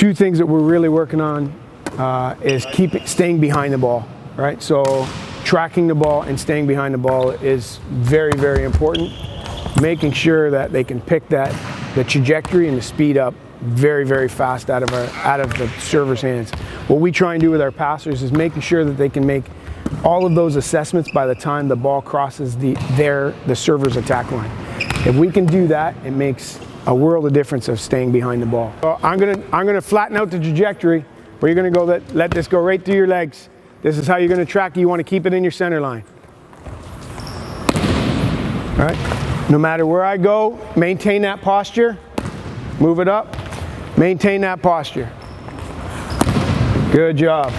two things that we're really working on is staying behind the ball, right? So tracking the ball and staying behind the ball is very, very important. Making sure that they can pick the trajectory and the speed up very, very fast out of the server's hands. What we try and do with our passers is making sure that they can make all of those assessments by the time the ball crosses the server's attack line. If we can do that, it makes a world of difference of staying behind the ball. So I'm gonna flatten out the trajectory, where you're gonna go let this go right through your legs. This is how you're gonna track it. You want to keep it in your center line. All right. No matter where I go, maintain that posture. Move it up. Maintain that posture. Good job.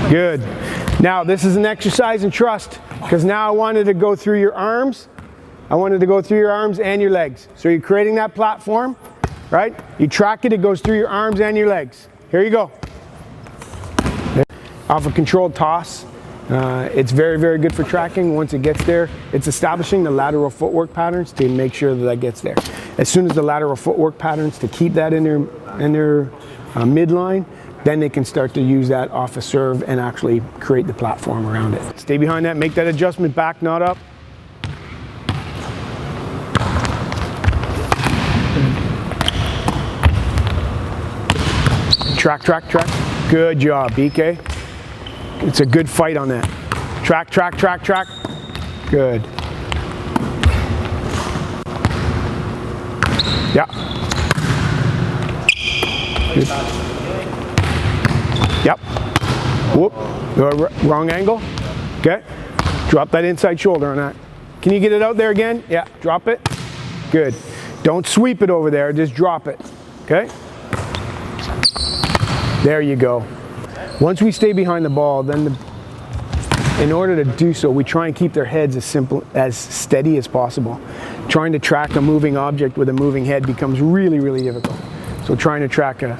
Good. Now this is an exercise in trust, because now I wanted to go through your arms. I wanted to go through your arms and your legs. So you're creating that platform, right? You track it, it goes through your arms and your legs. Here you go. Off a controlled toss. It's very, very good for tracking. Once it gets there, it's establishing the lateral footwork patterns to make sure that gets there. As soon as the lateral footwork patterns, to keep that in their midline, then they can start to use that off a serve and actually create the platform around it. Stay behind that, make that adjustment back, not up. Track, track, track. Good job, BK. It's a good fight on that. Track, track, track, track. Good. Yeah. Good. Yep. Whoop. Wrong angle. Okay. Drop that inside shoulder on that. Can you get it out there again? Yeah. Drop it. Good. Don't sweep it over there. Just drop it. Okay. There you go. Once we stay behind the ball, then in order to do so, we try and keep their heads as steady as possible. Trying to track a moving object with a moving head becomes really, really difficult. So trying to track a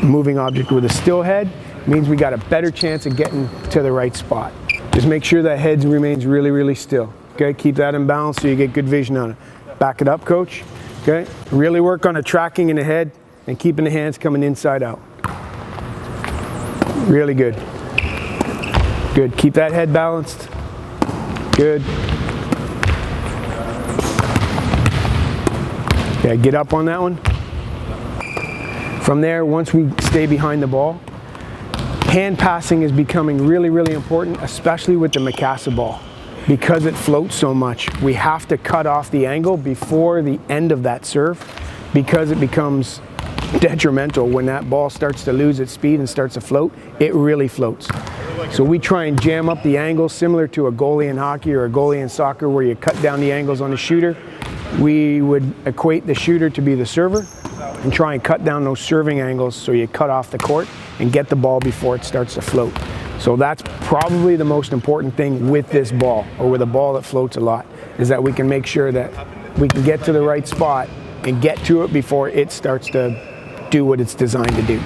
moving object with a still head means we got a better chance of getting to the right spot. Just make sure that head remains really, really still. Okay, keep that in balance so you get good vision on it. Back it up, coach. Okay, really work on the tracking in the head and keeping the hands coming inside out. Really good. Good. Keep that head balanced. Good. Okay, get up on that one. From there, once we stay behind the ball, hand passing is becoming really, really important, especially with the McMaster ball. Because it floats so much, we have to cut off the angle before the end of that serve, because it becomes detrimental when that ball starts to lose its speed and starts to float. It really floats. So we try and jam up the angles, similar to a goalie in hockey or a goalie in soccer, where you cut down the angles on the shooter. We would equate the shooter to be the server and try and cut down those serving angles, so you cut off the court and get the ball before it starts to float. So that's probably the most important thing with this ball, or with a ball that floats a lot, is that we can make sure that we can get to the right spot and get to it before it starts to do what it's designed to do.